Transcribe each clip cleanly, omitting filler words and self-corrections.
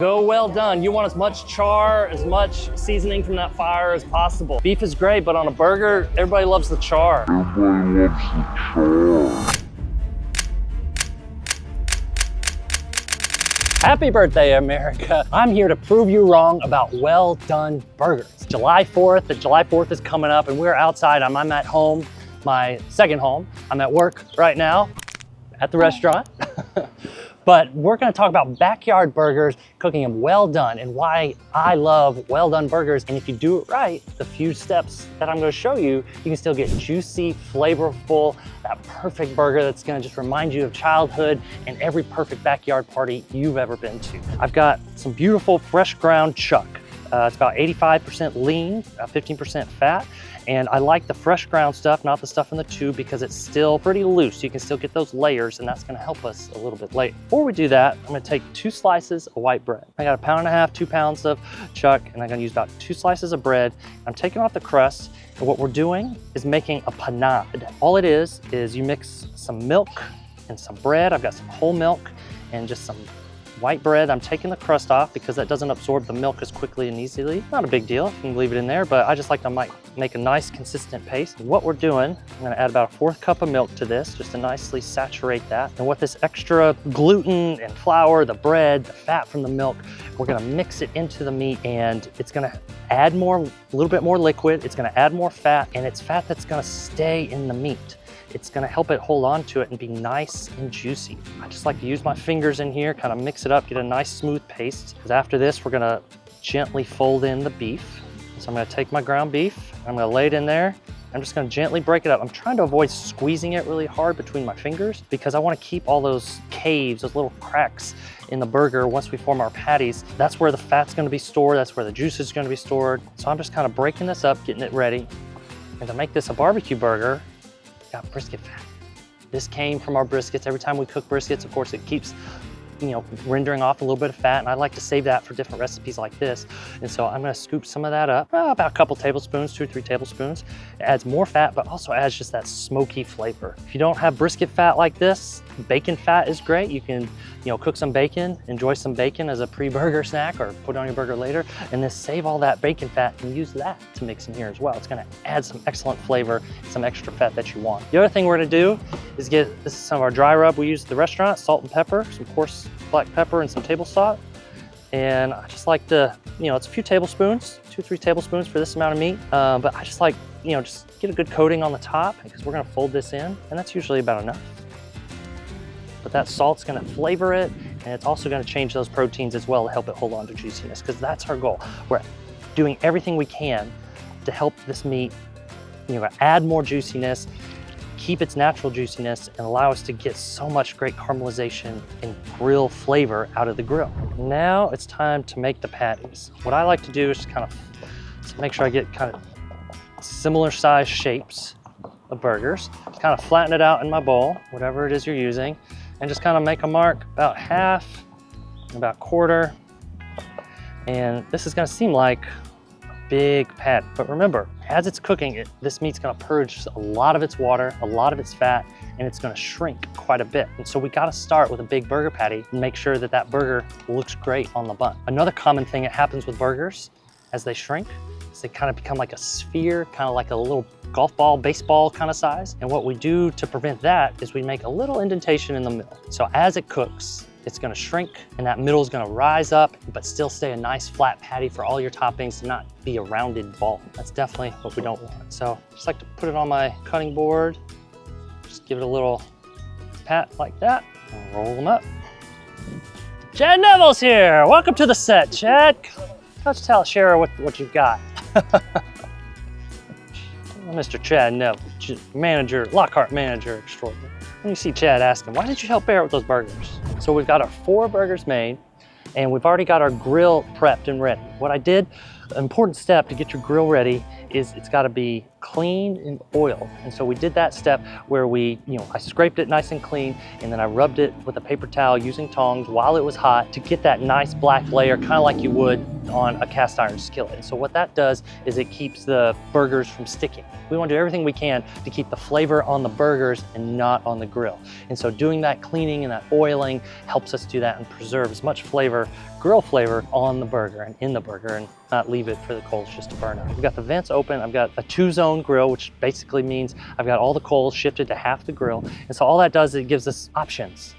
Go well done. You want as much char, as much seasoning from that fire as possible. Beef is great, but on a burger, everybody loves the char. Everybody loves the char. Happy birthday, America. I'm here to prove you wrong about well done burgers. July 4th, the July 4th is coming up and we're outside. I'm at home, my second home. I'm at work right now at the restaurant. But we're gonna talk about backyard burgers, cooking them well done, and why I love well done burgers. And if you do it right, the few steps that I'm gonna show you, you can still get juicy, flavorful, that perfect burger that's gonna just remind you of childhood and every perfect backyard party you've ever been to. I've got some beautiful fresh ground chuck. It's about 85% lean, 15% fat. And I like the fresh ground stuff, not the stuff in the tube, because it's still pretty loose. You can still get those layers, and that's gonna help us a little bit later. Before we do that, I'm gonna take 2 slices of white bread. I got 1.5 pounds, 2 pounds of chuck, and I'm gonna use about 2 slices of bread. I'm taking off the crust, and what we're doing is making a panade. All it is you mix some milk and some bread. I've got some whole milk and just some white bread. I'm taking the crust off because that doesn't absorb the milk as quickly and easily. Not a big deal, you can leave it in there, but I just like to make a nice consistent paste. And what we're doing, I'm gonna add about 1/4 cup of milk to this, just to nicely saturate that. And with this extra gluten and flour, the bread, the fat from the milk, we're gonna mix it into the meat, and it's gonna add a little bit more liquid, it's gonna add more fat, and it's fat that's gonna stay in the meat. It's gonna help it hold on to it and be nice and juicy. I just like to use my fingers in here, kind of mix it up, get a nice smooth paste. Because after this, we're gonna gently fold in the beef. So I'm gonna take my ground beef, I'm gonna lay it in there. I'm just gonna gently break it up. I'm trying to avoid squeezing it really hard between my fingers because I wanna keep all those caves, those little cracks in the burger once we form our patties. That's where the fat's gonna be stored, that's where the juice is gonna be stored. So I'm just kind of breaking this up, getting it ready. And to make this a barbecue burger, got brisket fat. This came from our briskets. Every time we cook briskets, of course, it keeps, rendering off a little bit of fat, and I like to save that for different recipes like this. And so I'm gonna scoop some of that up, about a couple tablespoons, 2 or 3 tablespoons. It adds more fat, but also adds just that smoky flavor. If you don't have brisket fat like this, bacon fat is great. You can, cook some bacon, enjoy some bacon as a pre-burger snack or put it on your burger later, and then save all that bacon fat and use that to mix in here as well. It's gonna add some excellent flavor, some extra fat that you want. The other thing we're gonna do is this is some of our dry rub we use at the restaurant, salt and pepper, some coarse black pepper and some table salt. And I just like to, it's a few tablespoons, 2 or 3 tablespoons for this amount of meat. But I just like, just get a good coating on the top because we're gonna fold this in, and that's usually about enough. But that salt's gonna flavor it, and it's also gonna change those proteins as well to help it hold on to juiciness, because that's our goal. We're doing everything we can to help this meat, add more juiciness, keep its natural juiciness, and allow us to get so much great caramelization and grill flavor out of the grill. Now it's time to make the patties. What I like to do is just kind of make sure I get kind of similar size shapes of burgers. Just kind of flatten it out in my bowl, whatever it is you're using, and just kind of make a mark about half, about 1/4. And this is gonna seem like big patty. But remember, as it's cooking, this meat's gonna purge a lot of its water, a lot of its fat, and it's gonna shrink quite a bit. And so we gotta start with a big burger patty and make sure that that burger looks great on the bun. Another common thing that happens with burgers as they shrink is they kind of become like a sphere, kind of like a little golf ball, baseball kind of size. And what we do to prevent that is we make a little indentation in the middle. So as it cooks, it's gonna shrink, and that middle is gonna rise up, but still stay a nice flat patty for all your toppings, to not be a rounded ball. That's definitely what we don't want. So just like to put it on my cutting board, just give it a little pat like that, and roll them up. Chad Neville's here. Welcome to the set, Chad. Let's share what you've got. Mr. Chad Neville, manager, Lockhart manager extraordinary. When you see Chad, ask him, why did you help Bear with those burgers? So we've got our 4 burgers made, and we've already got our grill prepped and ready. What I did, an important step to get your grill ready is it's gotta be clean and oiled. And so we did that step where I scraped it nice and clean, and then I rubbed it with a paper towel using tongs while it was hot to get that nice black layer, kind of like you would on a cast iron skillet. And so what that does is it keeps the burgers from sticking. We want to do everything we can to keep the flavor on the burgers and not on the grill. And so doing that cleaning and that oiling helps us do that and preserve as much flavor, grill flavor, on the burger and in the burger, and not leave it for the coals just to burn out. We've got the vents open. I've got a 2-zone grill, which basically means I've got all the coals shifted to half the grill. And so all that does is it gives us options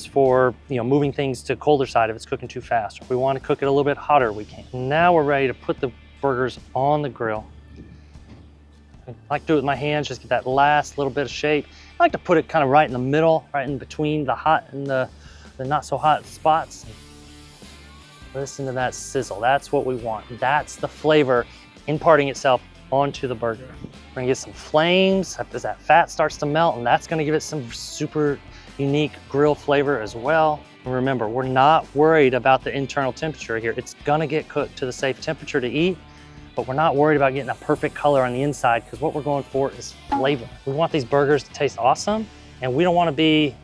for, you know, moving things to colder side if it's cooking too fast. Or if we want to cook it a little bit hotter, we can. Now we're ready to put the burgers on the grill. I like to do it with my hands, just get that last little bit of shape. I like to put it kind of right in the middle, right in between the hot and the not so hot spots. Listen to that sizzle. That's what we want. That's the flavor imparting itself onto the burger. We're gonna get some flames as that fat starts to melt, and that's gonna give it some super unique grill flavor as well. And remember, we're not worried about the internal temperature here. It's gonna get cooked to the safe temperature to eat, but we're not worried about getting a perfect color on the inside, because what we're going for is flavor. We want these burgers to taste awesome, and we don't want to be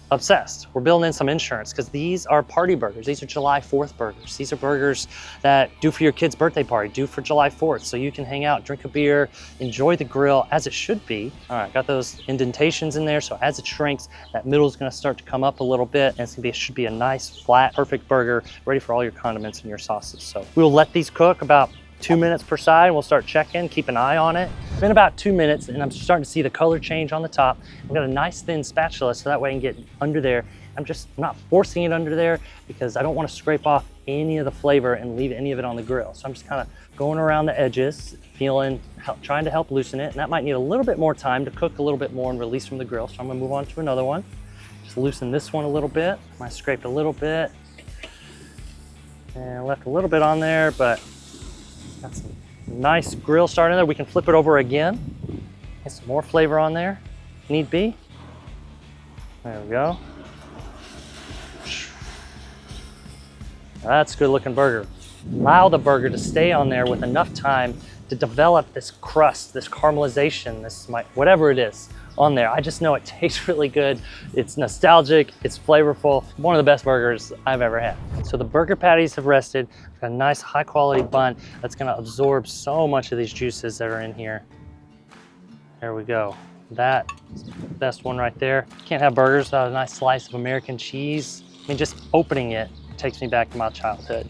obsessed. We're building in some insurance, because these are party burgers. These are July 4th burgers. These are burgers that do for your kid's birthday party, do for July 4th, so you can hang out, drink a beer, enjoy the grill as it should be. All right, got those indentations in there, so as it shrinks, that middle is going to start to come up a little bit, and it should be a nice, flat, perfect burger, ready for all your condiments and your sauces. So we'll let these cook about 2 minutes per side, and we'll start checking, keep an eye on it. It's been about 2 minutes, and I'm starting to see the color change on the top. I've got a nice thin spatula, so that way I can get under there. I'm just not forcing it under there, because I don't want to scrape off any of the flavor and leave any of it on the grill. So I'm just kind of going around the edges, trying to help loosen it. And that might need a little bit more time to cook a little bit more and release from the grill. So I'm gonna move on to another one. Just loosen this one a little bit. I scraped a little bit and left a little bit on there, but got some nice grill start in there. We can flip it over again. Get some more flavor on there, need be. There we go. That's a good looking burger. Allow the burger to stay on there with enough time to develop this crust, this caramelization, whatever it is on there. I just know it tastes really good. It's nostalgic, it's flavorful. One of the best burgers I've ever had. So the burger patties have rested. I've got a nice high quality bun that's gonna absorb so much of these juices that are in here. There we go. That is the best one right there. Can't have burgers without a nice slice of American cheese. I mean, just opening it takes me back to my childhood.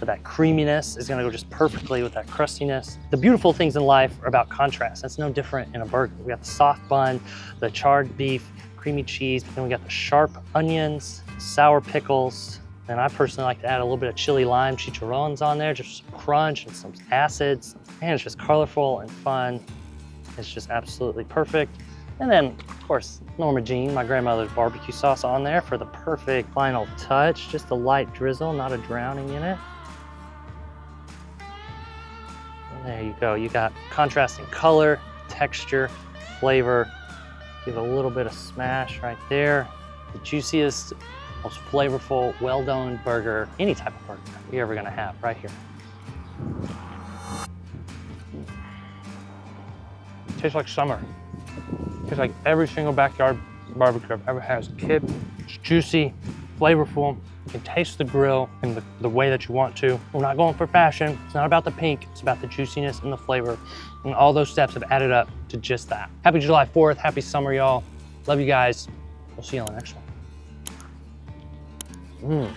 But that creaminess is gonna go just perfectly with that crustiness. The beautiful things in life are about contrast. That's no different in a burger. We got the soft bun, the charred beef, creamy cheese, but then we got the sharp onions, sour pickles, and I personally like to add a little bit of chili lime chicharrones on there, just some crunch and some acids. And it's just colorful and fun. It's just absolutely perfect. And then, of course, Norma Jean, my grandmother's barbecue sauce on there for the perfect final touch. Just a light drizzle, not a drowning in it. And there you go. You got contrasting color, texture, flavor. Give it a little bit of smash right there. The juiciest, most flavorful, well-done burger, any type of burger you're ever gonna have right here. Tastes like summer. Tastes like every single backyard barbecue I've ever had as a kid. It's juicy, flavorful. You can taste the grill in the way that you want to. We're not going for fashion. It's not about the pink. It's about the juiciness and the flavor. And all those steps have added up to just that. Happy July 4th. Happy summer, y'all. Love you guys. We'll see you on the next one.